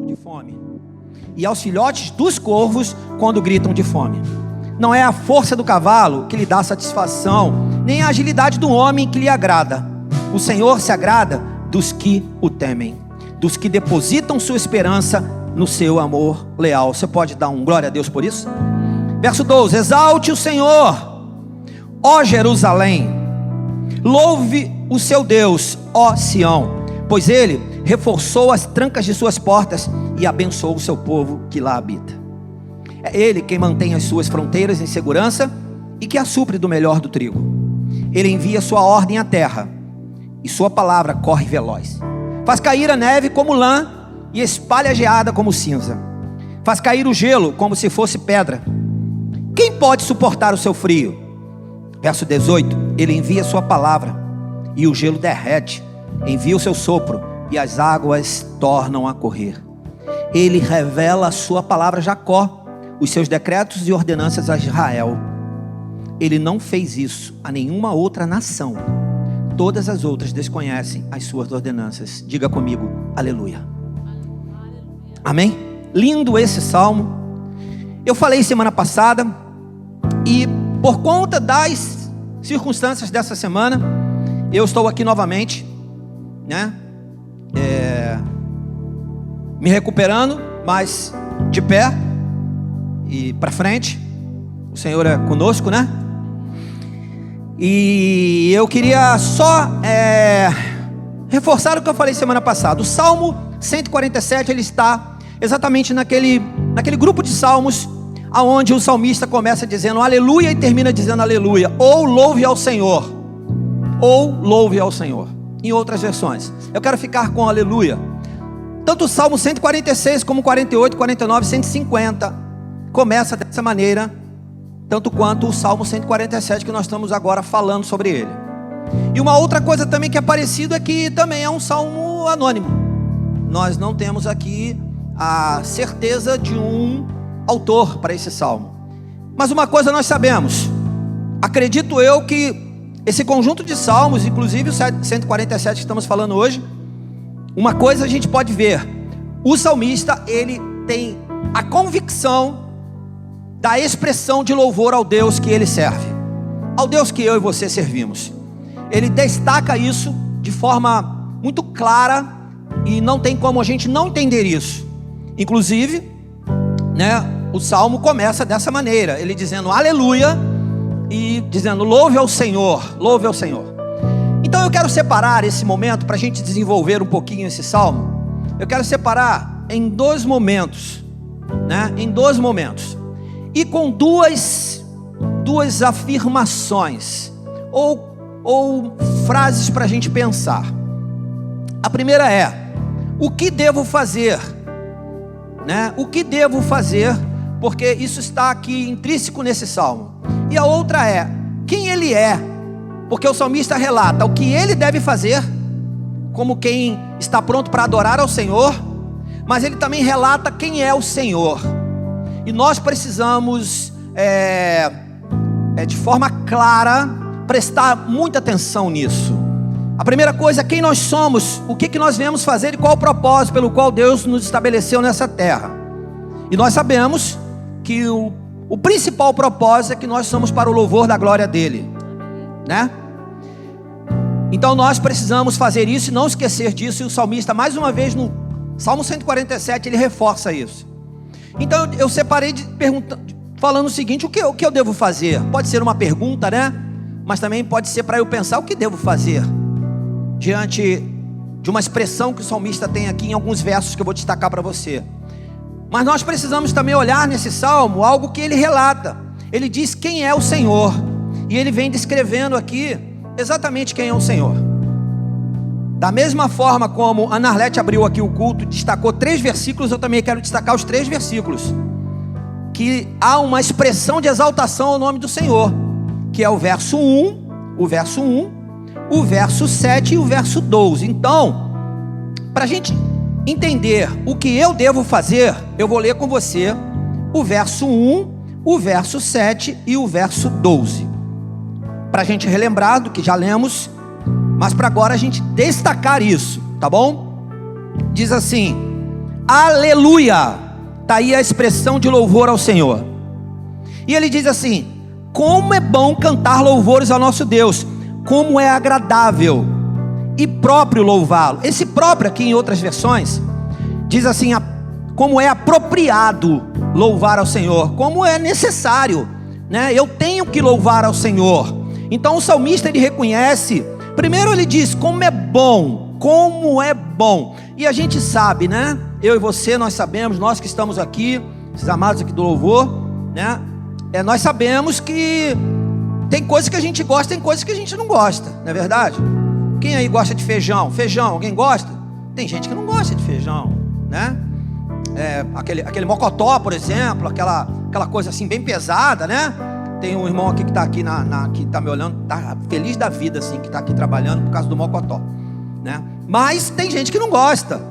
De fome. E aos filhotes dos corvos quando gritam de fome. Não é a força do cavalo que lhe dá satisfação, nem a agilidade do homem que lhe agrada. O Senhor se agrada dos que o temem, dos que depositam sua esperança no seu amor leal. Você pode dar um glória a Deus por isso? Verso 12: exalte o Senhor, ó Jerusalém, louve o seu Deus, ó Sião, pois ele reforçou as trancas de suas portas e abençoou o seu povo que lá habita. É ele quem mantém as suas fronteiras em segurança e que a supre do melhor do trigo. Ele envia sua ordem à terra e sua palavra corre veloz. Faz cair a neve como lã e espalha a geada como cinza. Faz cair o gelo como se fosse pedra. Quem pode suportar o seu frio? Verso 18: ele envia sua palavra e o gelo derrete. Envia o seu sopro e as águas tornam a correr. Ele revela a sua palavra a Jacó, os seus decretos e ordenanças a Israel. Ele não fez isso a nenhuma outra nação. Todas as outras desconhecem as suas ordenanças. Diga comigo, aleluia. Amém? Lindo esse salmo. Eu falei semana passada, e por conta das circunstâncias dessa semana, eu estou aqui novamente, né? Me recuperando, mas de pé e para frente. O Senhor é conosco, né? E eu queria só reforçar o que eu falei semana passada. O Salmo 147, ele está exatamente naquele grupo de salmos aonde o salmista começa dizendo aleluia e termina dizendo aleluia, ou louve ao Senhor, ou louve ao Senhor, em outras versões. Eu quero ficar com aleluia. Tanto o Salmo 146 como 48, 49, 150 começa dessa maneira, tanto quanto o Salmo 147 que nós estamos agora falando sobre ele. E uma outra coisa também que é parecido é que também é um salmo anônimo. Nós não temos aqui a certeza de um autor para esse salmo. Mas uma coisa nós sabemos, acredito eu que esse conjunto de salmos, inclusive o 147 que estamos falando hoje, uma coisa a gente pode ver: o salmista, ele tem a convicção da expressão de louvor ao Deus que ele serve, ao Deus que eu e você servimos. Ele destaca isso de forma muito clara e não tem como a gente não entender isso. Inclusive, né, o salmo começa dessa maneira, ele dizendo aleluia e dizendo louve ao Senhor, louve ao Senhor. Então eu quero separar esse momento para a gente desenvolver um pouquinho esse salmo. Eu quero separar em dois momentos, né, em dois momentos, e com duas afirmações ou frases para a gente pensar. A primeira é: o que devo fazer? Né? O que devo fazer? Porque isso está aqui intrínseco nesse salmo. E a outra é: quem ele é? Porque o salmista relata o que ele deve fazer, como quem está pronto para adorar ao Senhor, mas ele também relata quem é o Senhor. E nós precisamos, de forma clara, prestar muita atenção nisso. A primeira coisa é quem nós somos, o que nós viemos fazer e qual o propósito pelo qual Deus nos estabeleceu nessa terra. E nós sabemos que o principal propósito é que nós somos para o louvor da glória dele, né? Então nós precisamos fazer isso e não esquecer disso. E o salmista, mais uma vez no Salmo 147, ele reforça isso. Então eu separei falando o seguinte: o que eu devo fazer? Pode ser uma pergunta, né? Mas também pode ser para eu pensar o que devo fazer diante de uma expressão que o salmista tem aqui em alguns versos que eu vou destacar para você. Mas nós precisamos também olhar nesse salmo algo que ele relata. Ele diz quem é o Senhor, e ele vem descrevendo aqui exatamente quem é o Senhor. Da mesma forma como a Narlete abriu aqui o culto, destacou 3 versículos, eu também quero destacar os 3 versículos que há uma expressão de exaltação ao nome do Senhor, que é o verso 1, o verso 7 e o verso 12. Então, para a gente entender o que eu devo fazer, eu vou ler com você o verso 1, o verso 7 e o verso 12. para a gente relembrar do que já lemos, mas para agora a gente destacar isso, tá bom? Diz assim: aleluia, está aí a expressão de louvor ao Senhor. E ele diz assim: como é bom cantar louvores ao nosso Deus, como é agradável e próprio louvá-lo. Esse próprio aqui em outras versões diz assim: como é apropriado louvar ao Senhor, como é necessário, né? Eu tenho que louvar ao Senhor. Então o salmista, ele reconhece, primeiro ele diz como é bom, como é bom. E a gente sabe, né? Eu e você, nós sabemos, nós que estamos aqui, esses amados aqui do louvor, né? Nós sabemos que tem coisas que a gente gosta, tem coisas que a gente não gosta, não é verdade? Quem aí gosta de feijão? Feijão, alguém gosta? Tem gente que não gosta de feijão, né? Aquele mocotó, por exemplo, aquela coisa assim bem pesada, né? Tem um irmão aqui que está aqui que está me olhando, está feliz da vida, assim, que está aqui trabalhando por causa do mocotó, né? Mas tem gente que não gosta.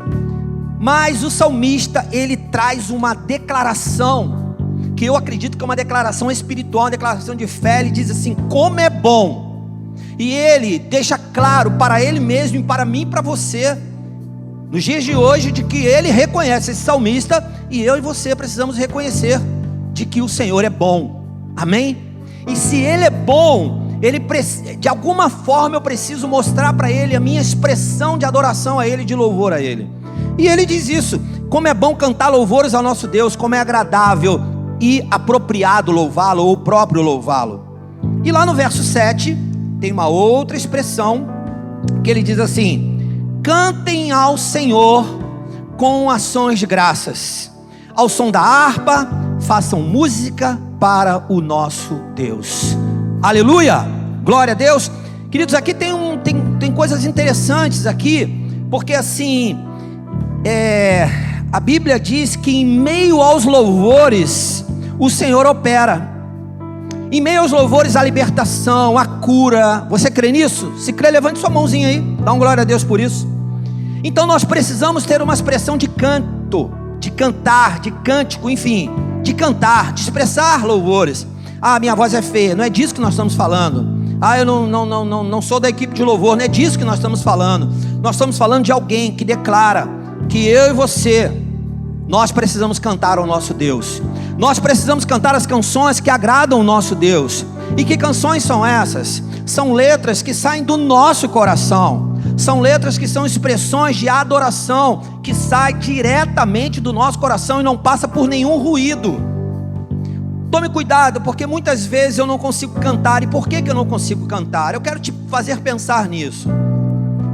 Mas o salmista, ele traz uma declaração, que eu acredito que é uma declaração espiritual, uma declaração de fé. Ele diz assim: como é bom. E ele deixa claro para ele mesmo, e para mim e para você, nos dias de hoje, de que ele reconhece, esse salmista, e eu e você precisamos reconhecer de que o Senhor é bom. Amém? E se ele é bom, de alguma forma eu preciso mostrar para ele a minha expressão de adoração a ele, de louvor a ele. E ele diz isso: como é bom cantar louvores ao nosso Deus, como é agradável e apropriado louvá-lo, ou próprio louvá-lo. E lá no verso 7 tem uma outra expressão que ele diz assim: cantem ao Senhor com ações de graças, ao som da harpa façam música para o nosso Deus. Aleluia, glória a Deus. Queridos, aqui tem coisas interessantes aqui, porque assim, a Bíblia diz que em meio aos louvores o Senhor opera. Em meio aos louvores, a libertação, a cura. Você crê nisso? Se crê, levante sua mãozinha aí, dá um glória a Deus por isso. Então nós precisamos ter uma expressão de canto, de cantar, de cântico, enfim, de cantar, de expressar louvores. Ah, minha voz é feia, não é disso que nós estamos falando. Ah, eu não sou da equipe de louvor, não é disso que nós estamos falando. Nós estamos falando de alguém que declara que eu e você, nós precisamos cantar ao nosso Deus. Nós precisamos cantar as canções que agradam o nosso Deus. E que canções são essas? São letras que saem do nosso coração. São letras que são expressões de adoração, que saem diretamente do nosso coração e não passa por nenhum ruído. Tome cuidado, porque muitas vezes eu não consigo cantar. E por que eu não consigo cantar? Eu quero te fazer pensar nisso.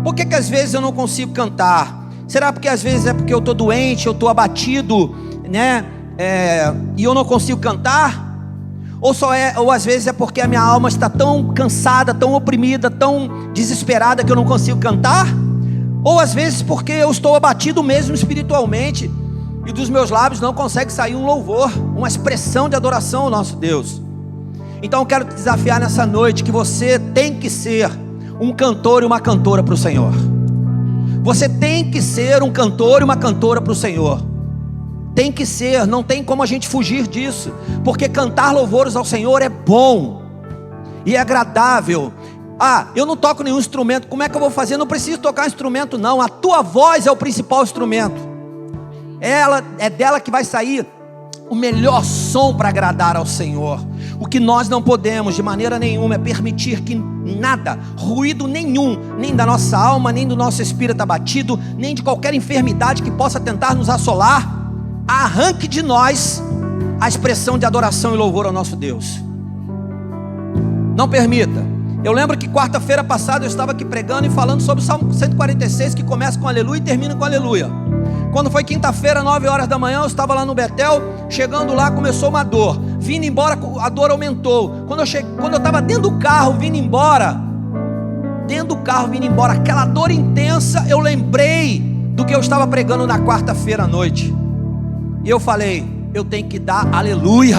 Por que às vezes eu não consigo cantar? Será porque às vezes é porque eu estou doente, eu estou abatido, né? E eu não consigo cantar? Ou às vezes é porque a minha alma está tão cansada, tão oprimida, tão desesperada que eu não consigo cantar? Ou às vezes porque eu estou abatido mesmo espiritualmente e dos meus lábios não consegue sair um louvor, uma expressão de adoração ao nosso Deus. Então eu quero te desafiar nessa noite que você tem que ser um cantor e uma cantora para o Senhor. Você tem que ser um cantor e uma cantora para o Senhor. Tem que ser, não tem como a gente fugir disso, porque cantar louvores ao Senhor é bom e é agradável. Ah, eu não toco nenhum instrumento, como é que eu vou fazer? Eu não preciso tocar instrumento não, a tua voz é o principal instrumento. É dela que vai sair o melhor som para agradar ao Senhor. O que nós não podemos de maneira nenhuma é permitir que nada, ruído nenhum, nem da nossa alma, nem do nosso espírito abatido, nem de qualquer enfermidade que possa tentar nos assolar, arranque de nós a expressão de adoração e louvor ao nosso Deus. Não permita. Eu lembro que quarta-feira passada eu estava aqui pregando e falando sobre o Salmo 146, que começa com aleluia e termina com aleluia. Quando foi quinta-feira, 9 horas da manhã, eu estava lá no Betel. Chegando lá, começou uma dor. Vindo embora, a dor aumentou. Quando eu estava dentro do carro, vindo embora, aquela dor intensa, eu lembrei do que eu estava pregando na quarta-feira à noite. E eu falei, eu tenho que dar aleluia.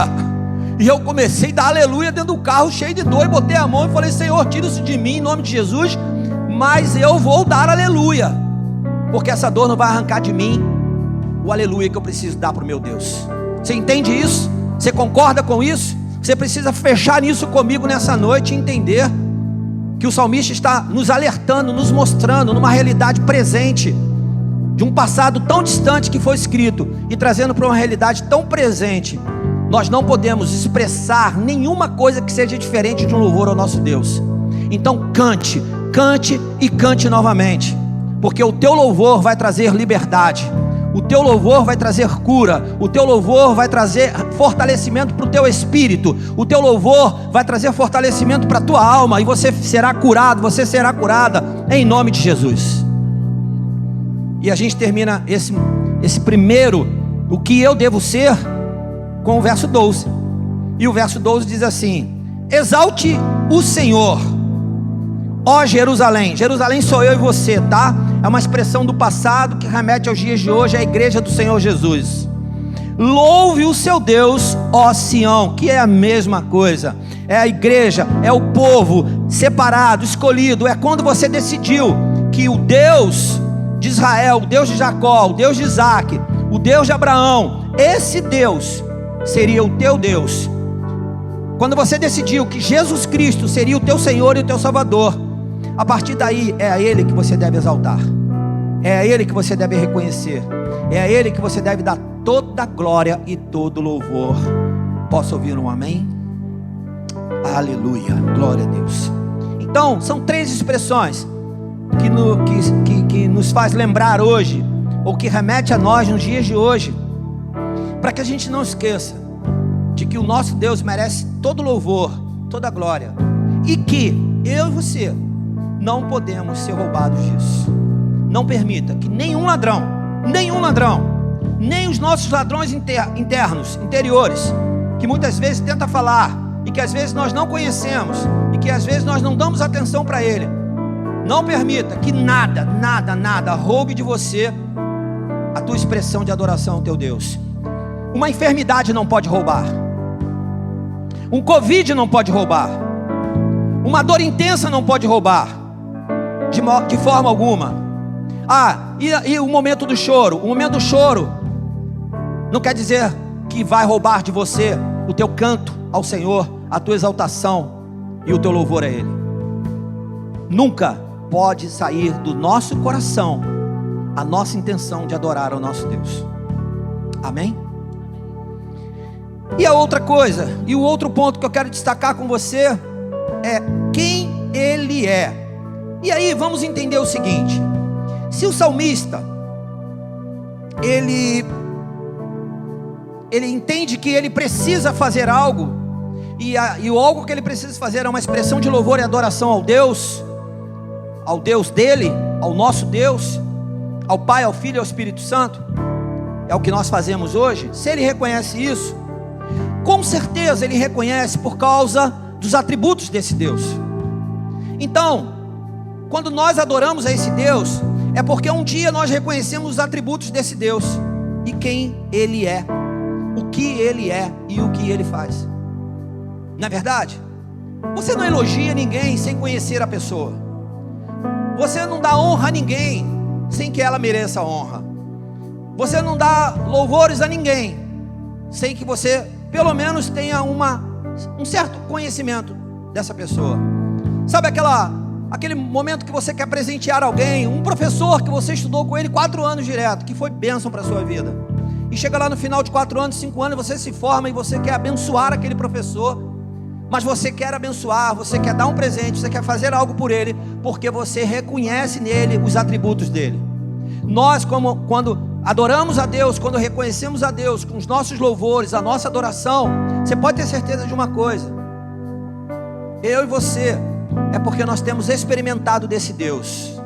E eu comecei a dar aleluia dentro do carro, cheio de dor, e botei a mão e falei, Senhor, tira isso de mim em nome de Jesus, mas eu vou dar aleluia, porque essa dor não vai arrancar de mim o aleluia que eu preciso dar para o meu Deus. Você entende isso? Você concorda com isso? Você precisa fechar nisso comigo nessa noite e entender que o salmista está nos alertando, nos mostrando numa realidade presente, de um passado tão distante que foi escrito, e trazendo para uma realidade tão presente. Nós não podemos expressar nenhuma coisa que seja diferente de um louvor ao nosso Deus. Então cante, cante e cante novamente, porque o teu louvor vai trazer liberdade, o teu louvor vai trazer cura, o teu louvor vai trazer fortalecimento para o teu espírito, o teu louvor vai trazer fortalecimento para a tua alma, e você será curado, você será curada, em nome de Jesus. E a gente termina esse primeiro, o que eu devo ser, com o verso 12. E o verso 12 diz assim: exalte o Senhor, ó Jerusalém. Jerusalém sou eu e você, tá? É uma expressão do passado que remete aos dias de hoje, à igreja do Senhor Jesus. Louve o seu Deus, ó Sião, que é a mesma coisa. É a igreja, é o povo separado, escolhido. É quando você decidiu que o Deus de Israel, o Deus de Jacó, o Deus de Isaac, o Deus de Abraão, esse Deus seria o teu Deus. Quando você decidiu que Jesus Cristo seria o teu Senhor e o teu Salvador, a partir daí é a Ele que você deve exaltar, é a Ele que você deve reconhecer, é a Ele que você deve dar toda a glória e todo louvor. Posso ouvir um amém? Aleluia, glória a Deus. Então, são 3 expressões que nos faz lembrar hoje, ou que remete a nós nos dias de hoje, para que a gente não esqueça de que o nosso Deus merece todo louvor, toda glória, e que eu e você não podemos ser roubados disso. Não permita que nenhum ladrão, nem os nossos ladrões internos, interiores, que muitas vezes tenta falar, e que às vezes nós não conhecemos, e que às vezes nós não damos atenção para ele, não permita que nada roube de você a tua expressão de adoração ao teu Deus. Uma enfermidade não pode roubar, um Covid não pode roubar, uma dor intensa não pode roubar, de forma alguma. E o momento do choro? O momento do choro não quer dizer que vai roubar de você o teu canto ao Senhor, a tua exaltação e o teu louvor a Ele. Nunca pode sair do nosso coração a nossa intenção de adorar ao nosso Deus. Amém? E a outra coisa, e o outro ponto que eu quero destacar com você é quem Ele é. E aí vamos entender o seguinte: se o salmista ele entende que ele precisa fazer algo, e o algo que ele precisa fazer é uma expressão de louvor e adoração ao Deus dele, ao nosso Deus, ao Pai, ao Filho e ao Espírito Santo, é o que nós fazemos hoje. Se ele reconhece isso, com certeza ele reconhece por causa dos atributos desse Deus. Então, quando nós adoramos a esse Deus, é porque um dia nós reconhecemos os atributos desse Deus, e quem Ele é, o que Ele é e o que Ele faz. Não é verdade? Você não elogia ninguém sem conhecer a pessoa. Você não dá honra a ninguém sem que ela mereça honra. Você não dá louvores a ninguém sem que você pelo menos tenha um certo conhecimento dessa pessoa. Sabe aquele momento que você quer presentear alguém, um professor que você estudou com ele 4 anos direto, que foi bênção para a sua vida, e chega lá no final de 4 anos, 5 anos, você se forma e você quer abençoar aquele professor, mas você quer abençoar, você quer dar um presente, você quer fazer algo por ele, porque você reconhece nele os atributos dele. Nós, quando adoramos a Deus, quando reconhecemos a Deus com os nossos louvores, a nossa adoração, você pode ter certeza de uma coisa: eu e você, é porque nós temos experimentado desse Deus,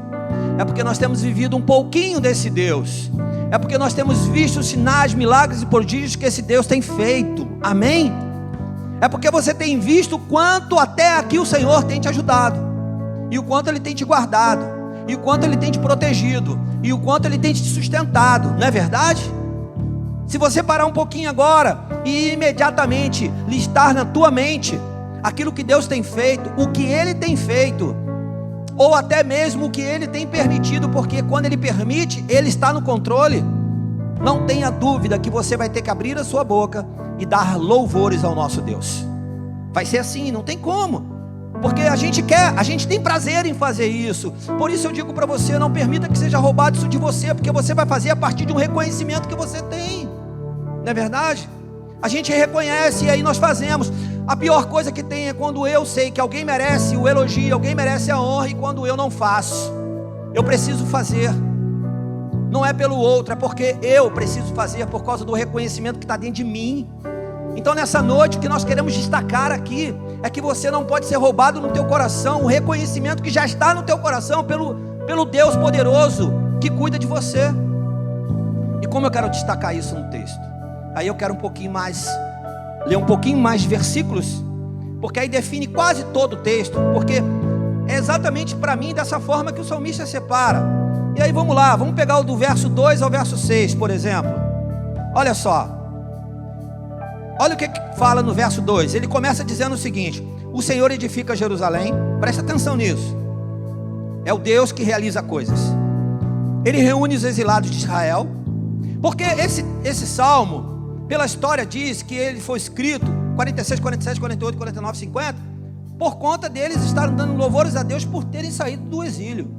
é porque nós temos vivido um pouquinho desse Deus, é porque nós temos visto os sinais, milagres e prodígios que esse Deus tem feito. Amém? É porque você tem visto o quanto até aqui o Senhor tem te ajudado, e o quanto Ele tem te guardado, e o quanto Ele tem te protegido, e o quanto Ele tem te sustentado. Não é verdade? Se você parar um pouquinho agora e imediatamente listar na tua mente aquilo que Deus tem feito, o que Ele tem feito, ou até mesmo o que Ele tem permitido, porque quando Ele permite, Ele está no controle, não tenha dúvida que você vai ter que abrir a sua boca e dar louvores ao nosso Deus. Vai ser assim, não tem como. Porque a gente tem prazer em fazer isso. Por isso eu digo para você, não permita que seja roubado isso de você, porque você vai fazer a partir de um reconhecimento que você tem. Não é verdade? A gente reconhece e aí nós fazemos. A pior coisa que tem é quando eu sei que alguém merece o elogio, alguém merece a honra, e quando eu não faço. Eu preciso fazer. Não é pelo outro, é porque eu preciso fazer por causa do reconhecimento que está dentro de mim. Então nessa noite o que nós queremos destacar aqui é que você não pode ser roubado no teu coração, o reconhecimento que já está no teu coração pelo Deus poderoso que cuida de você. E como eu quero destacar isso no texto? Aí eu quero ler um pouquinho mais de versículos, porque aí define quase todo o texto, porque é exatamente para mim dessa forma que o salmista separa. E aí vamos lá, vamos pegar o do verso 2 ao verso 6, por exemplo. Olha só. Olha o que fala no verso 2. Ele começa dizendo o seguinte: o Senhor edifica Jerusalém. Presta atenção nisso. É o Deus que realiza coisas. Ele reúne os exilados de Israel. Porque esse salmo, pela história, diz que ele foi escrito 46, 47, 48, 49, 50, por conta deles estarem dando louvores a Deus por terem saído do exílio.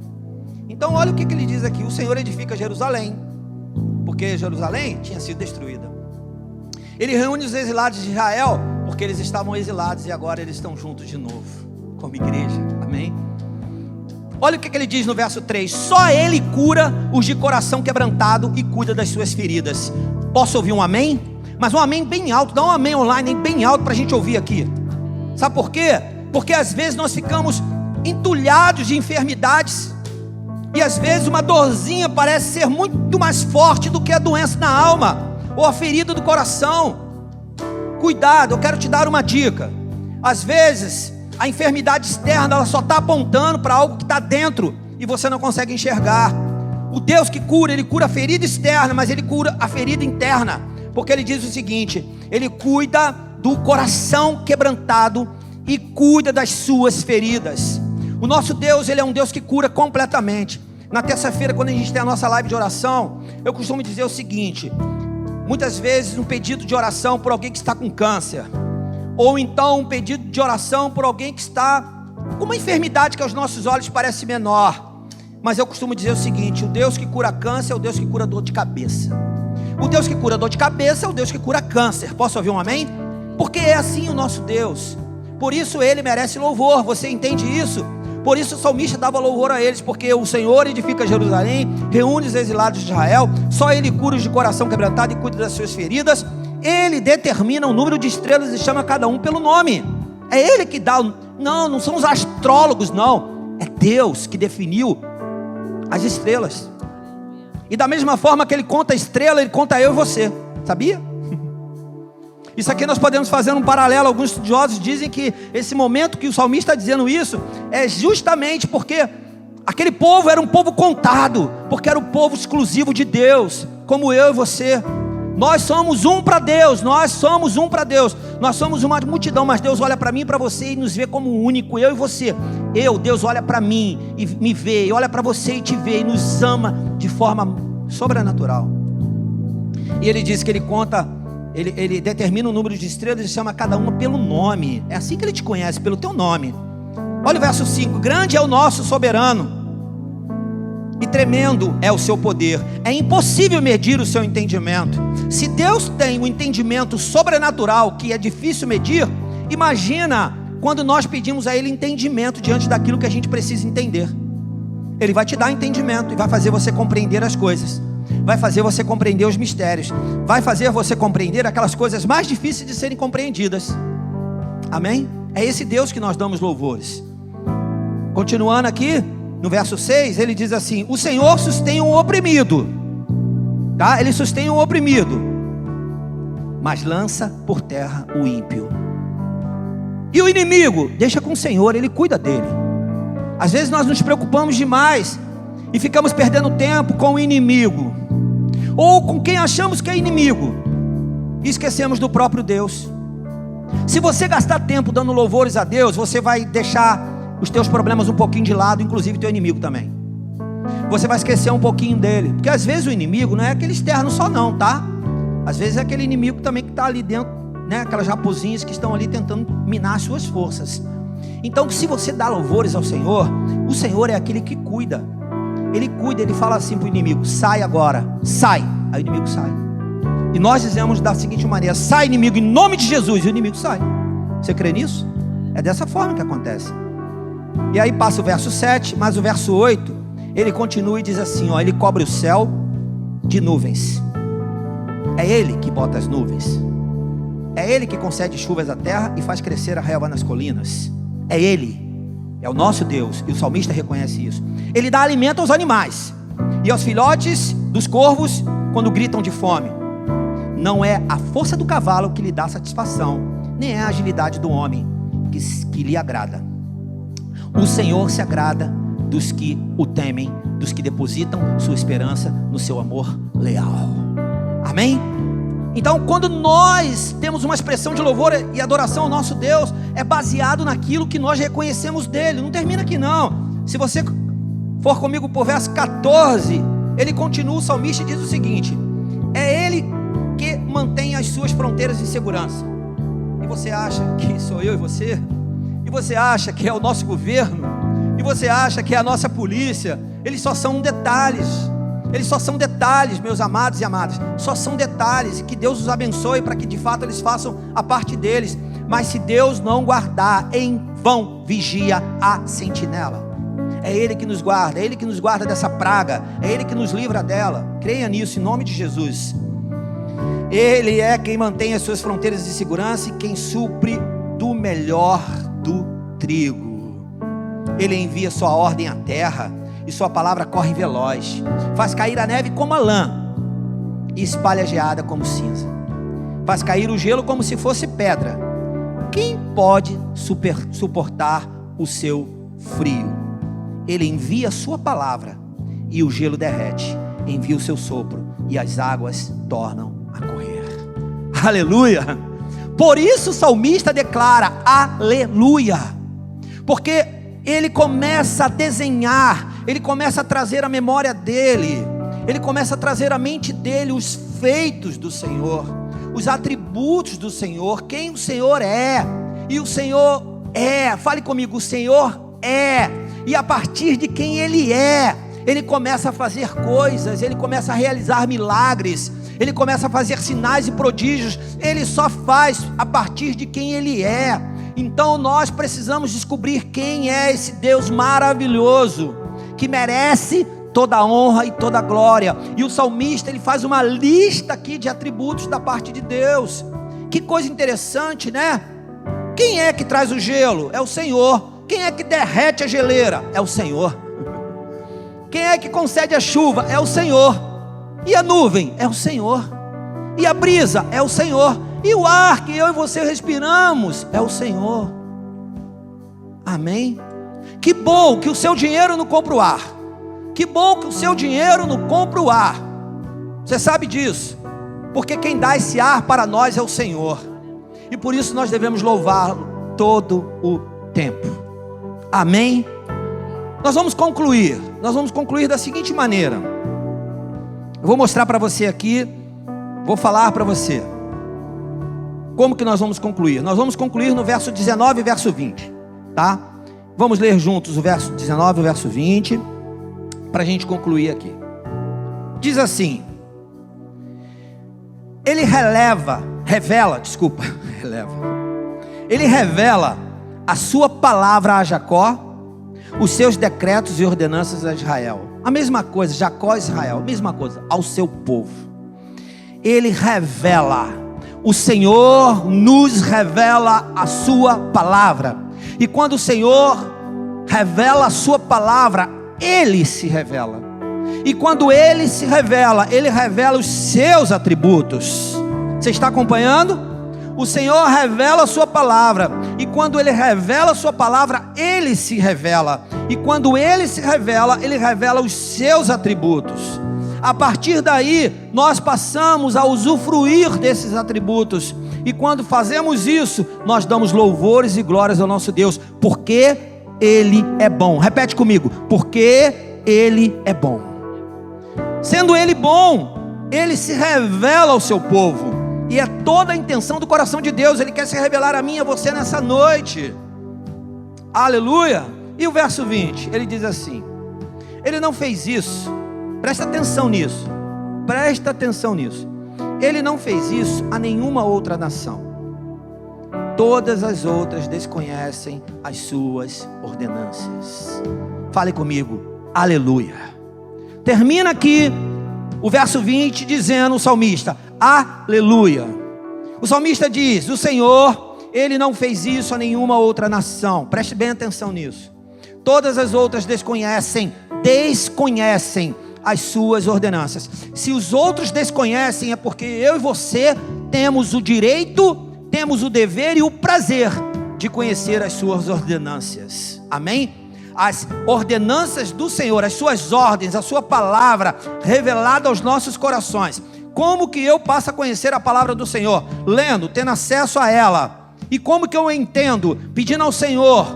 Então olha o que ele diz aqui: o Senhor edifica Jerusalém, porque Jerusalém tinha sido destruída. Ele reúne os exilados de Israel, porque eles estavam exilados e agora eles estão juntos de novo, como igreja, amém? Olha o que ele diz no verso 3: só Ele cura os de coração quebrantado e cuida das suas feridas. Posso ouvir um amém? Mas um amém bem alto, dá um amém online bem alto para a gente ouvir aqui. Sabe por quê? Porque às vezes nós ficamos entulhados de enfermidades, e às vezes uma dorzinha parece ser muito mais forte do que a doença na alma, ou a ferida do coração. Cuidado, eu quero te dar uma dica. Às vezes a enfermidade externa, ela só está apontando para algo que está dentro, e você não consegue enxergar. O Deus que cura, Ele cura a ferida externa, mas Ele cura a ferida interna, porque Ele diz o seguinte: Ele cuida do coração quebrantado e cuida das suas feridas. O nosso Deus, Ele é um Deus que cura completamente. Na terça-feira, quando a gente tem a nossa live de oração, eu costumo dizer o seguinte: muitas vezes um pedido de oração por alguém que está com câncer, ou então um pedido de oração por alguém que está com uma enfermidade que aos nossos olhos parece menor, mas eu costumo dizer o seguinte: o Deus que cura câncer é o Deus que cura dor de cabeça. O Deus que cura dor de cabeça é o Deus que cura câncer. Posso ouvir um amém? Porque é assim o nosso Deus. Por isso Ele merece louvor. Você entende isso? Por isso o salmista dava louvor a eles, porque o Senhor edifica Jerusalém, reúne os exilados de Israel, só Ele cura os de coração quebrantado e cuida das suas feridas. Ele determina o número de estrelas e chama cada um pelo nome. É Ele que dá. Não são os astrólogos, não. É Deus que definiu as estrelas. E da mesma forma que Ele conta a estrela, Ele conta eu e você. Sabia? Isso aqui nós podemos fazer um paralelo. Alguns estudiosos dizem que esse momento que o salmista está dizendo isso é justamente porque aquele povo era um povo contado, porque era o povo exclusivo de Deus, como eu e você. Nós somos um para Deus, nós somos um para Deus. Nós somos uma multidão, mas Deus olha para mim e para você e nos vê como único, eu e você. Deus olha para mim e me vê, e olha para você e te vê, e nos ama de forma sobrenatural. E Ele diz que Ele conta, Ele determina o número de estrelas e chama cada uma pelo nome. É assim que Ele te conhece, pelo teu nome. Olha o verso 5: grande é o nosso soberano, e tremendo é o seu poder. É impossível medir o seu entendimento. Se Deus tem um entendimento sobrenatural que é difícil medir, imagina quando nós pedimos a Ele entendimento diante daquilo que a gente precisa entender. Ele vai te dar entendimento e vai fazer você compreender as coisas, vai fazer você compreender os mistérios, vai fazer você compreender aquelas coisas mais difíceis de serem compreendidas. Amém? É esse Deus que nós damos louvores. Continuando aqui no verso 6, ele diz assim: o Senhor sustém o oprimido, tá? Ele sustém o oprimido, mas lança por terra o ímpio. E o inimigo, deixa com o Senhor, Ele cuida dele. Às vezes nós nos preocupamos demais e ficamos perdendo tempo com o inimigo, ou com quem achamos que é inimigo, e esquecemos do próprio Deus. Se você gastar tempo dando louvores a Deus, você vai deixar os teus problemas um pouquinho de lado, inclusive teu inimigo também. Você vai esquecer um pouquinho dele, porque às vezes o inimigo não é aquele externo só não, tá? Às vezes é aquele inimigo também que está ali dentro, né? Aquelas raposinhas que estão ali tentando minar as suas forças. Então, se você dá louvores ao Senhor, o Senhor é aquele que cuida. Ele cuida, ele fala assim para o inimigo: sai agora, sai. Aí o inimigo sai. E nós dizemos da seguinte maneira: sai, inimigo, em nome de Jesus. E o inimigo sai. Você crê nisso? É dessa forma que acontece. E aí passa o verso 7, mas o verso 8, ele continua e diz assim, ó: ele cobre o céu de nuvens. É ele que bota as nuvens. É ele que concede chuvas à terra e faz crescer a relva nas colinas. É ele, é o nosso Deus. E o salmista reconhece isso. Ele dá alimento aos animais e aos filhotes dos corvos quando gritam de fome. Não é a força do cavalo que lhe dá satisfação, nem é a agilidade do homem que lhe agrada. O Senhor se agrada dos que o temem, dos que depositam sua esperança no seu amor leal. Amém? Então, quando nós temos uma expressão de louvor e adoração ao nosso Deus, é baseado naquilo que nós reconhecemos dele. Não termina aqui não. Se você for comigo por verso 14, ele continua, o salmista, e diz o seguinte: é ele que mantém as suas fronteiras em segurança. E você acha que sou eu e você? E você acha que é o nosso governo? E você acha que é a nossa polícia? Eles só são detalhes. Eles só são detalhes, meus amados e amadas. Só são detalhes. Que Deus os abençoe para que de fato eles façam a parte deles. Mas se Deus não guardar, em vão vigia a sentinela. É Ele que nos guarda. É Ele que nos guarda dessa praga. É Ele que nos livra dela. Creia nisso em nome de Jesus. Ele é quem mantém as suas fronteiras de segurança e quem supre do melhor do trigo. Ele envia sua ordem à terra e sua palavra corre veloz. Faz cair a neve como a lã e espalha a geada como cinza. Faz cair o gelo como se fosse pedra. Quem pode suportar o seu frio? Ele envia a sua palavra e o gelo derrete. Envia o seu sopro e as águas tornam a correr. Aleluia! Por isso o salmista declara aleluia, porque ele começa a desenhar, ele começa a trazer a memória dele, ele começa a trazer à mente dele os feitos do Senhor, os atributos do Senhor, quem o Senhor é. E o Senhor é, fale comigo, o Senhor é. E a partir de quem Ele é, Ele começa a fazer coisas, Ele começa a realizar milagres, Ele começa a fazer sinais e prodígios. Ele só faz a partir de quem Ele é. Então nós precisamos descobrir quem é esse Deus maravilhoso, que merece toda a honra e toda a glória. E o salmista, ele faz uma lista aqui de atributos da parte de Deus. Que coisa interessante, né? Quem é que traz o gelo? É o Senhor. Quem é que derrete a geleira? É o Senhor. Quem é que concede a chuva? É o Senhor. E a nuvem? É o Senhor. E a brisa? É o Senhor. E o ar que eu e você respiramos? É o Senhor. Amém? Que bom que o seu dinheiro não compra o ar. Que bom que o seu dinheiro não compra o ar. Você sabe disso? Porque quem dá esse ar para nós é o Senhor. E por isso nós devemos louvá-lo todo o tempo. Amém? Nós vamos concluir da seguinte maneira. Eu vou mostrar para você aqui, vou falar para você como que nós vamos concluir. Nós vamos concluir no verso 19 e verso 20, tá? Vamos ler juntos o verso 19 e o verso 20, para a gente concluir aqui. Diz assim: Ele Ele revela a sua palavra a Jacó, os seus decretos e ordenanças a Israel. A mesma coisa, Jacó e Israel, a mesma coisa, ao seu povo. Ele revela, o Senhor nos revela a sua palavra. E quando o Senhor revela a sua palavra, Ele se revela. E quando Ele se revela, Ele revela os seus atributos. Você está acompanhando? O Senhor revela a sua palavra. E quando Ele revela a sua palavra, Ele se revela. E quando Ele se revela, Ele revela os seus atributos. A partir daí, nós passamos a usufruir desses atributos. E quando fazemos isso, nós damos louvores e glórias ao nosso Deus, porque Ele é bom. Repete comigo: porque Ele é bom. Sendo Ele bom, Ele se revela ao seu povo. E é toda a intenção do coração de Deus. Ele quer se revelar a mim e a você nessa noite. Aleluia. E o verso 20, ele diz assim: ele não fez isso, presta atenção nisso, presta atenção nisso. Ele não fez isso a nenhuma outra nação. Todas as outras desconhecem as suas ordenâncias. Fale comigo, aleluia. Termina aqui o verso 20 dizendo o salmista, aleluia. O salmista diz, o Senhor, Ele não fez isso a nenhuma outra nação. Preste bem atenção nisso. Todas as outras desconhecem as suas ordenanças. Se os outros desconhecem, é porque eu e você temos o direito, temos o dever e o prazer de conhecer as suas ordenanças. Amém? As ordenanças do Senhor, as suas ordens, a sua palavra revelada aos nossos corações. Como que eu passo a conhecer a palavra do Senhor? Lendo, tendo acesso a ela. E como que eu entendo? Pedindo ao Senhor,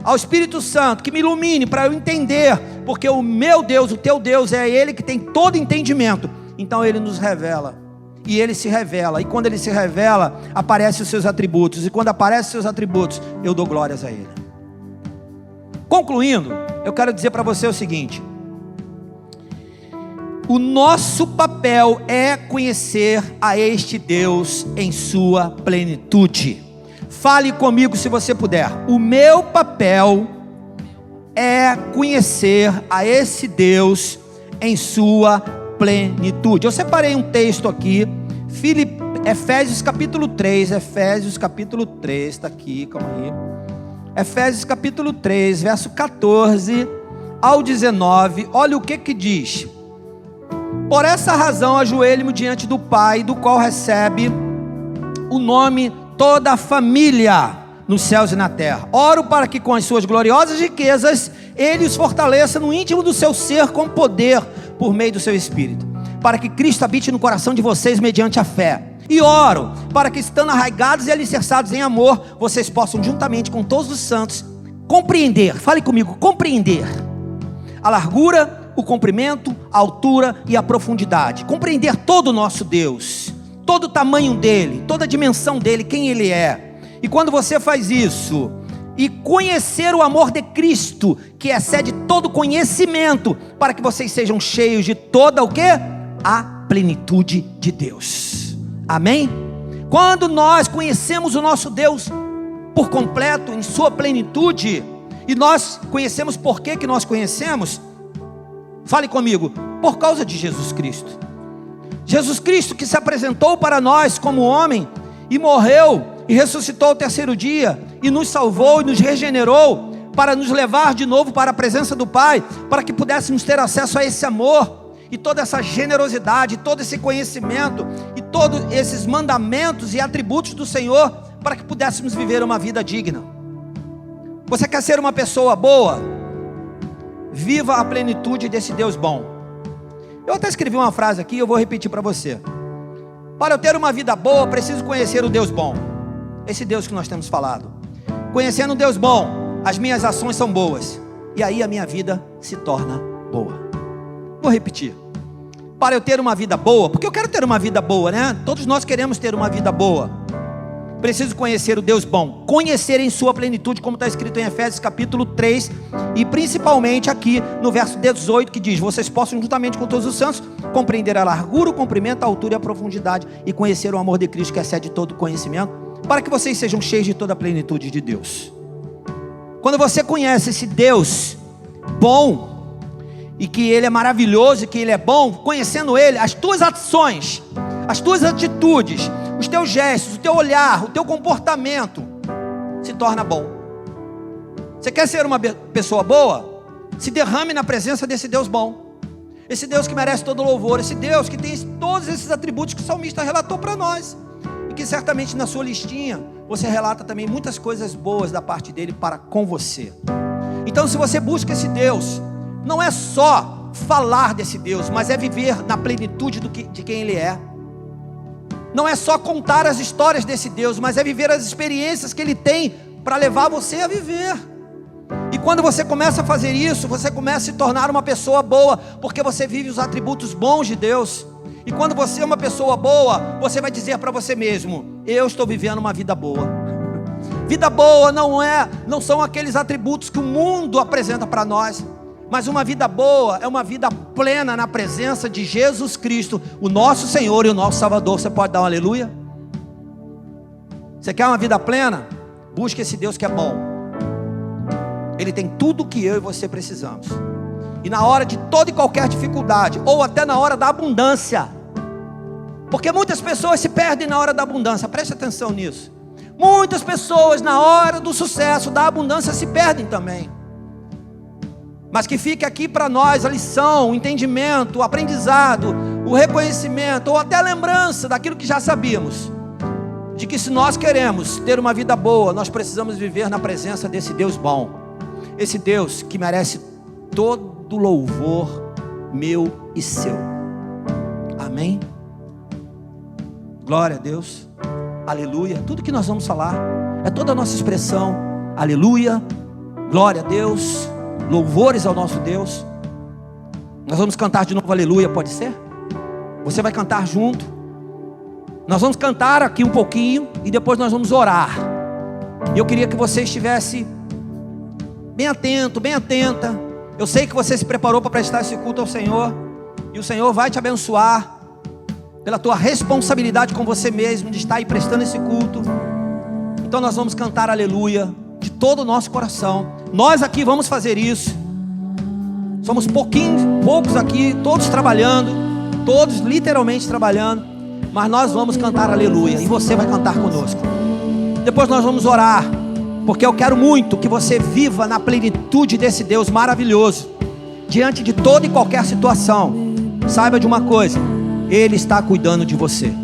ao Espírito Santo, que me ilumine para eu entender, porque o meu Deus, o teu Deus, é Ele que tem todo entendimento. Então Ele nos revela, e Ele se revela, e quando Ele se revela, aparecem os seus atributos, e quando aparecem os seus atributos, eu dou glórias a Ele. Concluindo, eu quero dizer para você o seguinte: o nosso papel é conhecer a este Deus em sua plenitude. Fale comigo se você puder. O meu papel é conhecer a esse Deus em sua plenitude. Eu separei um texto aqui, Efésios capítulo 3, está aqui, calma aí. Efésios capítulo 3, verso 14 ao 19, olha o que diz. Por essa razão ajoelho-me diante do Pai, do qual recebe o nome toda a família nos céus e na terra. Oro para que com as suas gloriosas riquezas Ele os fortaleça no íntimo do seu ser com poder por meio do seu Espírito, para que Cristo habite no coração de vocês mediante a fé. E oro para que, estando arraigados e alicerçados em amor, vocês possam juntamente com todos os santos compreender, fale comigo, compreender a largura, o comprimento, a altura e a profundidade. Compreender todo o nosso Deus, todo o tamanho dele, toda a dimensão dele, quem ele é. E quando você faz isso, e conhecer o amor de Cristo, que excede todo conhecimento, para que vocês sejam cheios de toda o quê? A plenitude de Deus. Amém? Quando nós conhecemos o nosso Deus por completo, em sua plenitude, e nós conhecemos por que nós conhecemos, fale comigo, por causa de Jesus Cristo. Jesus Cristo que se apresentou para nós como homem, e morreu, e ressuscitou ao terceiro dia, e nos salvou e nos regenerou, para nos levar de novo para a presença do Pai, para que pudéssemos ter acesso a esse amor, e toda essa generosidade, todo esse conhecimento, e todos esses mandamentos e atributos do Senhor, para que pudéssemos viver uma vida digna. Você quer ser uma pessoa boa? Viva a plenitude desse Deus bom. Eu até escrevi uma frase aqui, eu vou repetir para você. Para eu ter uma vida boa, preciso conhecer o Deus bom. Esse Deus que nós temos falado. Conhecendo o Deus bom, as minhas ações são boas, e aí a minha vida se torna boa. Vou repetir. Para eu ter uma vida boa, porque eu quero ter uma vida boa, né? Todos nós queremos ter uma vida boa. Preciso conhecer o Deus bom, conhecer em sua plenitude, como está escrito em Efésios capítulo 3, e principalmente aqui no verso 18, que diz: vocês possam juntamente com todos os santos compreender a largura, o comprimento, a altura e a profundidade, e conhecer o amor de Cristo que excede todo conhecimento, para que vocês sejam cheios de toda a plenitude de Deus. Quando você conhece esse Deus bom, e que Ele é maravilhoso, e que Ele é bom, conhecendo Ele, as tuas ações, as tuas atitudes, os teus gestos, o teu olhar, o teu comportamento se torna bom. Você quer ser uma pessoa boa? Se derrame na presença desse Deus bom, esse Deus que merece todo louvor, esse Deus que tem todos esses atributos que o salmista relatou para nós, e que certamente na sua listinha você relata também muitas coisas boas da parte dele para com você. Então, se você busca esse Deus, não é só falar desse Deus, mas é viver na plenitude de quem Ele é. Não é só contar as histórias desse Deus, mas é viver as experiências que Ele tem para levar você a viver. E quando você começa a fazer isso, você começa a se tornar uma pessoa boa, porque você vive os atributos bons de Deus. E quando você é uma pessoa boa, você vai dizer para você mesmo: eu estou vivendo uma vida boa. Vida boa não são aqueles atributos que o mundo apresenta para nós, mas uma vida boa é uma vida plena na presença de Jesus Cristo, o nosso Senhor e o nosso Salvador. Você pode dar um aleluia? Você quer uma vida plena? Busque esse Deus que é bom. Ele tem tudo que eu e você precisamos. E na hora de toda e qualquer dificuldade, ou até na hora da abundância, porque muitas pessoas se perdem na hora da abundância, preste atenção nisso. Muitas pessoas na hora do sucesso, da abundância, se perdem também. Mas que fique aqui para nós a lição, o entendimento, o aprendizado, o reconhecimento, ou até a lembrança daquilo que já sabíamos, de que se nós queremos ter uma vida boa, nós precisamos viver na presença desse Deus bom, esse Deus que merece todo louvor meu e seu. Amém? Glória a Deus, aleluia. Tudo que nós vamos falar é toda a nossa expressão, aleluia, glória a Deus, louvores ao nosso Deus. Nós vamos cantar de novo aleluia, pode ser? Você vai cantar junto. Nós vamos cantar aqui um pouquinho e depois nós vamos orar. E eu queria que você estivesse bem atento, bem atenta. Eu sei que você se preparou para prestar esse culto ao Senhor, e o Senhor vai te abençoar pela tua responsabilidade com você mesmo de estar aí prestando esse culto. Então nós vamos cantar aleluia de todo o nosso coração. Nós aqui vamos fazer isso. Somos poucos aqui, todos trabalhando, todos literalmente trabalhando, mas nós vamos cantar aleluia e você vai cantar conosco. Depois nós vamos orar, porque eu quero muito que você viva na plenitude desse Deus maravilhoso, diante de toda e qualquer situação. Saiba de uma coisa: Ele está cuidando de você.